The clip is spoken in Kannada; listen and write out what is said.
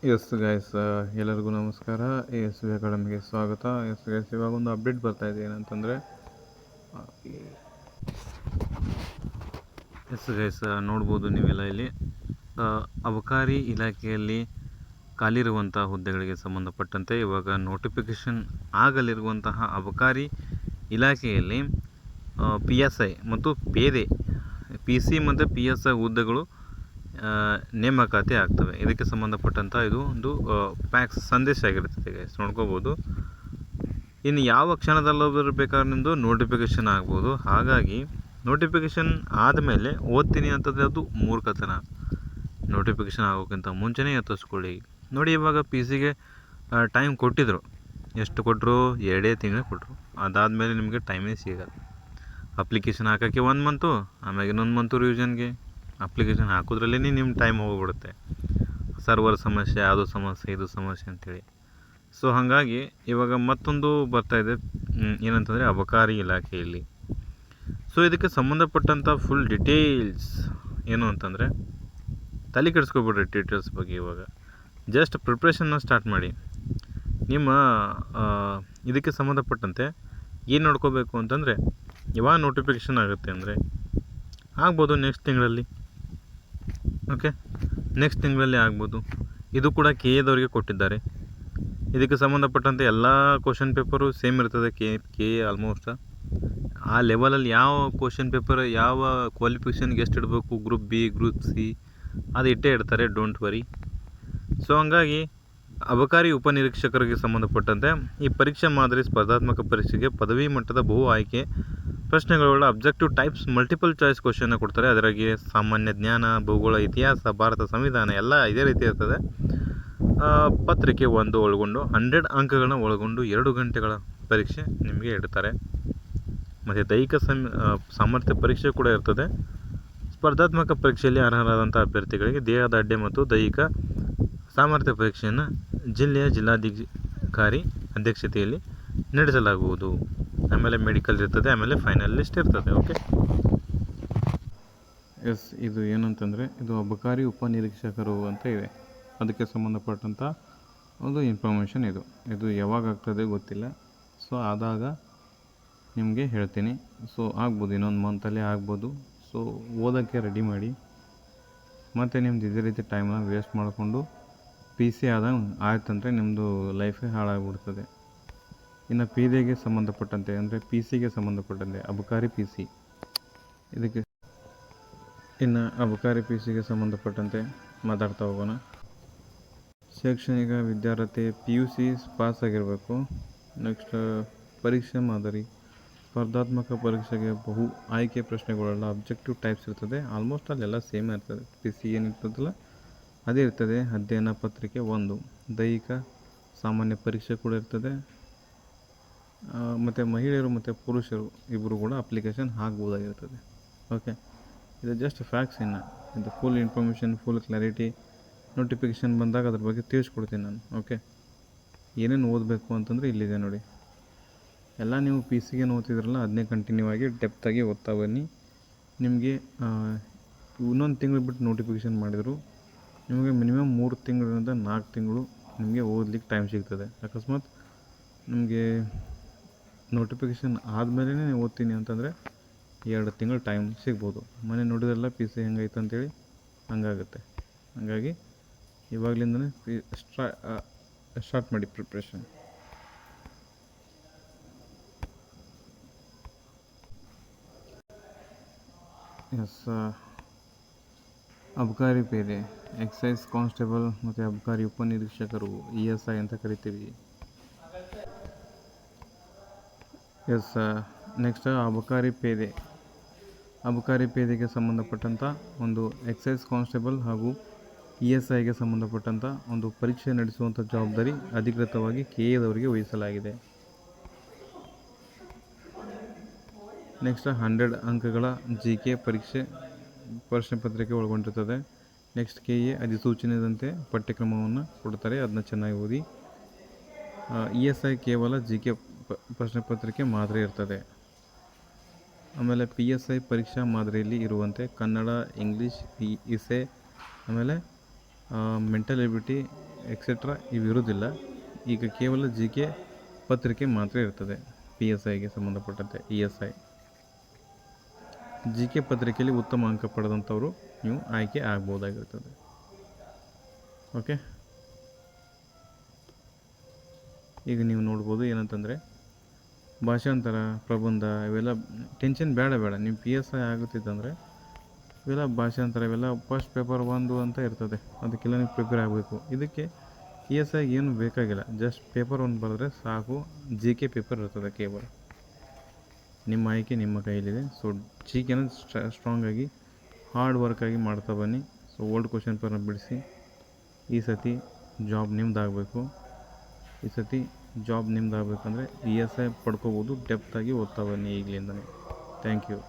ಎಸ್ ಗೈಸ್, ಎಲ್ಲರಿಗೂ ನಮಸ್ಕಾರ. ಎಸ್ ವಿ ಅಕಾಡೆಮಿಗೆ ಸ್ವಾಗತ. ಎಸ್ ಗೈಸ್, ಇವಾಗ ಒಂದು ಅಪ್ಡೇಟ್ ಬರ್ತಾ ಇದೆ. ಏನಂತಂದರೆ ಎಸ್ ಗೈಸ್, ನೋಡ್ಬೋದು ನೀವೆಲ್ಲ ಇಲ್ಲಿ ಅಬಕಾರಿ ಇಲಾಖೆಯಲ್ಲಿ ಖಾಲಿರುವಂಥ ಹುದ್ದೆಗಳಿಗೆ ಸಂಬಂಧಪಟ್ಟಂತೆ ಇವಾಗ ನೋಟಿಫಿಕೇಷನ್ ಆಗಲಿರುವಂತಹ ಅಬಕಾರಿ ಇಲಾಖೆಯಲ್ಲಿ PSI ಮತ್ತು ಪೇದೆ PC ಮತ್ತು PSI ಹುದ್ದೆಗಳು ನೇಮಕಾತಿ ಆಗ್ತವೆ. ಇದಕ್ಕೆ ಸಂಬಂಧಪಟ್ಟಂಥ ಇದು ಒಂದು ಫ್ಯಾಕ್ಸ್ ಸಂದೇಶ ಆಗಿರ್ತದೆ ಗೈಸ್, ನೋಡ್ಕೋಬೋದು. ಇನ್ನು ಯಾವ ಕ್ಷಣದಲ್ಲೂ ಬೇಕಾದ್ರೆ ನಿಮ್ಮದು ನೋಟಿಫಿಕೇಷನ್ ಆಗ್ಬೋದು. ಹಾಗಾಗಿ ನೋಟಿಫಿಕೇಷನ್ ಆದಮೇಲೆ ಓದ್ತೀನಿ ಅಂತಂದರೆ ಅದು ಮೂರ್ಖತನ. ನೋಟಿಫಿಕೇಷನ್ ಆಗೋಕ್ಕಿಂತ ಮುಂಚೆನೇ ಎತ್ತಿಸ್ಕೊಳ್ಳಿ. ನೋಡಿ, ಇವಾಗ PCಗೆ ಟೈಮ್ ಕೊಟ್ಟಿದ್ದರು. ಎಷ್ಟು ಕೊಟ್ಟರು? 2 ತಿಂಗಳು ಕೊಟ್ಟರು. ಅದಾದಮೇಲೆ ನಿಮಗೆ ಟೈಮೇ ಸಿಗಲ್ಲ. ಅಪ್ಲಿಕೇಶನ್ ಹಾಕೋಕ್ಕೆ 1 ಮಂತು, ಆಮೇಲೆ ಇನ್ನೊಂದು ಮಂತು ರಿವಿಷನ್ಗೆ. ಅಪ್ಲಿಕೇಶನ್ ಹಾಕೋದ್ರಲ್ಲೇ ನಿಮ್ಮ ಟೈಮ್ ಹೋಗ್ಬಿಡುತ್ತೆ. ಸರ್ವರ್ ಸಮಸ್ಯೆ, ಅದು ಸಮಸ್ಯೆ, ಇದು ಸಮಸ್ಯೆ ಅಂಥೇಳಿ. ಸೊ ಹಾಗಾಗಿ ಇವಾಗ ಮತ್ತೊಂದು ಬರ್ತಾಯಿದೆ, ಏನಂತಂದರೆ ಅಬಕಾರಿ ಇಲಾಖೆಯಲ್ಲಿ. ಸೊ ಇದಕ್ಕೆ ಸಂಬಂಧಪಟ್ಟಂಥ ಫುಲ್ ಡಿಟೇಲ್ಸ್ ಏನು ಅಂತಂದರೆ, ತಲೆ ಕೆಡಿಸ್ಕೊಬಿಡ್ರಿ ಡೀಟೇಲ್ಸ್ ಬಗ್ಗೆ. ಇವಾಗ ಜಸ್ಟ್ ಪ್ರಿಪ್ರೇಷನ್ನ ಸ್ಟಾರ್ಟ್ ಮಾಡಿ. ನಿಮ್ಮ ಇದಕ್ಕೆ ಸಂಬಂಧಪಟ್ಟಂತೆ ಏನು ನೋಡ್ಕೋಬೇಕು ಅಂತಂದರೆ, ಯಾವಾಗ ನೋಟಿಫಿಕೇಷನ್ ಆಗುತ್ತೆ ಅಂದರೆ ಆಗ್ಬೋದು ನೆಕ್ಸ್ಟ್ ತಿಂಗಳಲ್ಲಿ. ಓಕೆ, ನೆಕ್ಸ್ಟ್ ತಿಂಗಳಲ್ಲಿ ಆಗ್ಬೋದು. ಇದು ಕೂಡ KA ಕೊಟ್ಟಿದ್ದಾರೆ. ಇದಕ್ಕೆ ಸಂಬಂಧಪಟ್ಟಂತೆ ಎಲ್ಲ ಕ್ವಶನ್ ಪೇಪರು ಸೇಮ್ ಇರ್ತದೆ. KA ಆಲ್ಮೋಸ್ಟ್ ಆ ಲೆವೆಲಲ್ಲಿ ಯಾವ ಕ್ವಶನ್ ಪೇಪರ್, ಯಾವ ಕ್ವಾಲಿಫಿಕೇಷನ್ಗೆ ಎಷ್ಟು ಇಡಬೇಕು, ಗ್ರೂಪ್ B, ಗ್ರೂಪ್ C ಅದು ಇಟ್ಟೇ ಇಡ್ತಾರೆ, ಡೋಂಟ್ ವರಿ. ಸೊ ಹಂಗಾಗಿ ಅಬಕಾರಿ ಉಪನಿರೀಕ್ಷಕರಿಗೆ ಸಂಬಂಧಪಟ್ಟಂತೆ ಈ ಪರೀಕ್ಷಾ ಮಾದರಿ ಸ್ಪರ್ಧಾತ್ಮಕ ಪರೀಕ್ಷೆಗೆ ಪದವಿ ಮಟ್ಟದ ಬಹು ಆಯ್ಕೆ ಪ್ರಶ್ನೆಗಳುಳ್ಳ ಅಬ್ಜೆಕ್ಟಿವ್ ಟೈಪ್ಸ್ ಮಲ್ಟಿಪಲ್ ಚಾಯ್ಸ್ ಕ್ವಶನ್ನ ಕೊಡ್ತಾರೆ. ಅದರಾಗೆ ಸಾಮಾನ್ಯ ಜ್ಞಾನ, ಭೂಗೋಳ, ಇತಿಹಾಸ, ಭಾರತ ಸಂವಿಧಾನ ಎಲ್ಲ ಇದೇ ರೀತಿ ಇರ್ತದೆ. ಪತ್ರಿಕೆ 1 ಒಳಗೊಂಡು 100 ಅಂಕಗಳನ್ನ ಒಳಗೊಂಡು 2 ಗಂಟೆಗಳ ಪರೀಕ್ಷೆ ನಿಮಗೆ ಇಡ್ತಾರೆ. ಮತ್ತು ದೈಹಿಕ ಸಾಮರ್ಥ್ಯ ಪರೀಕ್ಷೆ ಕೂಡ ಇರ್ತದೆ. ಸ್ಪರ್ಧಾತ್ಮಕ ಪರೀಕ್ಷೆಯಲ್ಲಿ ಅರ್ಹರಾದಂಥ ಅಭ್ಯರ್ಥಿಗಳಿಗೆ ದೇಹದ ಅಡ್ಡೆ ಮತ್ತು ದೈಹಿಕ ಸಾಮರ್ಥ್ಯ ಪರೀಕ್ಷೆಯನ್ನು ಜಿಲ್ಲೆಯ ಜಿಲ್ಲಾಧಿಕಾರಿ ಅಧ್ಯಕ್ಷತೆಯಲ್ಲಿ ನಡೆಸಲಾಗುವುದು. ಆಮೇಲೆ ಮೆಡಿಕಲ್ ಇರ್ತದೆ, ಆಮೇಲೆ ಫೈನಲ್ ಲಿಸ್ಟ್ ಇರ್ತದೆ. ಓಕೆ, ಎಸ್, ಇದು ಏನಂತಂದರೆ ಇದು ಅಬಕಾರಿ ಉಪನಿರೀಕ್ಷಕರು ಅಂತ ಇದೆ. ಅದಕ್ಕೆ ಸಂಬಂಧಪಟ್ಟಂಥ ಒಂದು ಇನ್ಫಾರ್ಮೇಷನ್ ಇದು ಯಾವಾಗ ಆಗ್ತದೆ ಗೊತ್ತಿಲ್ಲ. ಸೊ ಆದಾಗ ನಿಮಗೆ ಹೇಳ್ತೀನಿ. ಸೊ ಆಗ್ಬೋದು, ಇನ್ನೊಂದು ಮಂತಲ್ಲೇ ಆಗ್ಬೋದು. ಸೊ ಓದೋಕ್ಕೆ ರೆಡಿ ಮಾಡಿ. ಮತ್ತು ನಿಮ್ದು ಇದೇ ರೀತಿ ಟೈಮನ್ನ ವೇಸ್ಟ್ ಮಾಡಿಕೊಂಡು PC ಆದಾಗ ಆಯ್ತಂದರೆ ನಿಮ್ಮದು ಲೈಫೇ ಹಾಳಾಗ್ಬಿಡ್ತದೆ. ಇನ್ನು ಪೇದೆಗೆ ಸಂಬಂಧಪಟ್ಟಂತೆ ಅಂದರೆ PCಗೆ ಸಂಬಂಧಪಟ್ಟಂತೆ ಅಬಕಾರಿ PC ಇದಕ್ಕೆ ಇನ್ನು ಅಬಕಾರಿ PCಗೆ ಸಂಬಂಧಪಟ್ಟಂತೆ ಮಾತಾಡ್ತಾ ಹೋಗೋಣ. ಶೈಕ್ಷಣಿಕ ವಿದ್ಯಾರ್ಹತೆ PUC ಪಾಸ್ ಆಗಿರಬೇಕು. ನೆಕ್ಸ್ಟ್ ಪರೀಕ್ಷೆ ಮಾದರಿ ಸ್ಪರ್ಧಾತ್ಮಕ ಪರೀಕ್ಷೆಗೆ ಬಹು ಆಯ್ಕೆ ಪ್ರಶ್ನೆಗಳೆಲ್ಲ ಅಬ್ಜೆಕ್ಟಿವ್ ಟೈಪ್ಸ್ ಇರ್ತದೆ. ಆಲ್ಮೋಸ್ಟ್ ಅಲ್ಲೆಲ್ಲ ಸೇಮ್ ಇರ್ತದೆ. PC ಏನಿರ್ತದಲ್ಲ ಅದೇ ಇರ್ತದೆ. ಅಧ್ಯಯನ ಪತ್ರಿಕೆ 1, ದೈಹಿಕ ಸಾಮಾನ್ಯ ಪರೀಕ್ಷೆ ಕೂಡ ಇರ್ತದೆ. ಮತ್ತು ಮಹಿಳೆಯರು ಮತ್ತು ಪುರುಷರು ಇಬ್ಬರು ಕೂಡ ಅಪ್ಲಿಕೇಶನ್ ಹಾಕ್ಬೋದಾಗಿರ್ತದೆ. ಓಕೆ, ಇದು ಜಸ್ಟ್ ಫ್ಯಾಕ್ಟ್ಸ್. ಇನ್ನು ಇದು full information, full clarity notification ಬಂದಾಗ ಅದ್ರ ಬಗ್ಗೆ ತಿಳಿಸ್ಕೊಡ್ತೀನಿ ನಾನು. ಓಕೆ, ಏನೇನು ಓದಬೇಕು ಅಂತಂದರೆ ಇಲ್ಲಿದೆ ನೋಡಿ. ಎಲ್ಲ ನೀವು PCಗೆ ಓದ್ತಿದ್ರಲ್ಲ ಅದನ್ನೇ ಕಂಟಿನ್ಯೂ ಆಗಿ ಡೆಪ್ತಾಗಿ ಓದ್ತಾ ಬನ್ನಿ. ನಿಮಗೆ ಇನ್ನೊಂದು ತಿಂಗಳು ಬಿಟ್ಟು ನೋಟಿಫಿಕೇಷನ್ ಮಾಡಿದರು ನಿಮಗೆ ಮಿನಿಮಮ್ 3 ತಿಂಗಳಿಂದ 4 ತಿಂಗಳು ನಿಮಗೆ ಓದಲಿಕ್ಕೆ ಟೈಮ್ ಸಿಗ್ತದೆ. ಅಕಸ್ಮಾತ್ ನಿಮಗೆ ನೋಟಿಫಿಕೇಷನ್ ಆದಮೇಲೆ ಓದ್ತೀನಿ ಅಂತಂದರೆ 2 ತಿಂಗಳು ಟೈಮ್ ಸಿಗ್ಬೋದು. ಮನೆ ನೋಡಿದ್ರಲ್ಲ PC ಹೆಂಗೈತೆ ಅಂತೇಳಿ, ಹಂಗಾಗುತ್ತೆ. ಹಾಗಾಗಿ ಇವಾಗಲಿಂದನೇ ಸ್ಟಾರ್ಟ್ ಮಾಡಿ ಪ್ರಿಪ್ರೇಷನ್. ಎಸ್, ಅಬಕಾರಿ ಪೇದೆ, ಎಕ್ಸೈಸ್ ಕಾನ್ಸ್ಟೇಬಲ್ ಮತ್ತು ಅಬಕಾರಿ ಉಪನಿರೀಕ್ಷಕರು ESI ಅಂತ ಕರಿತೀವಿ. ಎಸ್, ನೆಕ್ಸ್ಟ್ ಅಬಕಾರಿ ಪೇದೆ. ಅಬಕಾರಿ ಪೇದೆಗೆ ಸಂಬಂಧಪಟ್ಟಂಥ ಒಂದು ಎಕ್ಸೈಸ್ ಕಾನ್ಸ್ಟೇಬಲ್ ಹಾಗೂ ESIಗೆ ಸಂಬಂಧಪಟ್ಟಂಥ ಒಂದು ಪರೀಕ್ಷೆ ನಡೆಸುವಂಥ ಜವಾಬ್ದಾರಿ ಅಧಿಕೃತವಾಗಿ KAದವರಿಗೆ ವಹಿಸಲಾಗಿದೆ. ನೆಕ್ಸ್ಟ್ 100 ಅಂಕಗಳ GK ಪರೀಕ್ಷೆ ಪ್ರಶ್ನೆ ಪತ್ರಿಕೆ ಒಳಗೊಂಡಿರ್ತದೆ. ನೆಕ್ಸ್ಟ್ KA ಅಧಿಸೂಚನೆದಂತೆ ಪಠ್ಯಕ್ರಮವನ್ನು ಕೊಡ್ತಾರೆ, ಅದನ್ನ ಚೆನ್ನಾಗಿ ಓದಿ. ESI ಕೇವಲ GK ಪ್ರಶ್ನೆ ಪತ್ರಿಕೆ ಮಾದರಿ ಇರ್ತದೆ. ಆಮೇಲೆ PSI ಪರೀಕ್ಷಾ ಮಾದರಿಯಲ್ಲಿ ಇರುವಂತೆ ಕನ್ನಡ, ಇಂಗ್ಲೀಷ್, essay, ಆಮೇಲೆ ಮೆಂಟಲ್ ಎಬಿಲಿಟಿ ಎಕ್ಸೆಟ್ರಾ ಇವಿರುವುದಿಲ್ಲ. ಈಗ ಕೇವಲ ಜಿ ಕೆ ಪತ್ರಿಕೆ ಮಾತ್ರ ಇರ್ತದೆ PSIಗೆ ಸಂಬಂಧಪಟ್ಟಂತೆ. ESI ಜಿ ಕೆ ಪತ್ರಿಕೆಯಲ್ಲಿ ಉತ್ತಮ ಅಂಕ ಪಡೆದಂಥವರು ನೀವು ಆಯ್ಕೆ ಆಗ್ಬೋದಾಗಿರ್ತದೆ. ಓಕೆ, ಈಗ ನೀವು ನೋಡ್ಬೋದು ಏನಂತಂದರೆ ಭಾಷಾಂತರ, ಪ್ರಬಂಧ ಇವೆಲ್ಲ ಟೆನ್ಷನ್ ಬೇಡ. ನೀವು PSI ಆಗುತ್ತಿದ್ದಂದರೆ ಇವೆಲ್ಲ ಭಾಷಾಂತರ ಇವೆಲ್ಲ ಫಸ್ಟ್ ಪೇಪರ್ 1 ಅಂತ ಇರ್ತದೆ, ಅದಕ್ಕೆಲ್ಲ ನೀವು ಪ್ರಿಪೇರ್ ಆಗಬೇಕು. ಇದಕ್ಕೆ ESI ಏನು ಬೇಕಾಗಿಲ್ಲ, ಜಸ್ಟ್ ಪೇಪರ್ 1 ಬರೆದ್ರೆ ಸಾಕು. ಜಿ ಕೆ ಪೇಪರ್ ಇರ್ತದೆ ಕೇವಲ. ನಿಮ್ಮ ಆಯ್ಕೆ ನಿಮ್ಮ ಕೈಯಲ್ಲಿದೆ. ಸೊ ಜಿ ಕೆನ ಸ್ಟ್ರಾಂಗಾಗಿ ಹಾರ್ಡ್ ವರ್ಕಾಗಿ ಮಾಡ್ತಾ ಬನ್ನಿ. ಸೊ ಓಲ್ಡ್ ಕ್ವಶನ್ ಪೇಪರ್ನ ಬಿಡಿಸಿ ಈ ಸತಿ ಜಾಬ್ ನಿಮ್ದಾಗಬೇಕು. ಈ ಸತಿ ಜಾಬ್ ನಿಮ್ದಾಗಬೇಕಂದ್ರೆ ESI ಪಡ್ಕೋಬೋದು. ಡೆಪ್ತಾಗಿ ಓದ್ತಾ ಬನ್ನಿ ಈಗಲಿಂದನೇ. Thank you.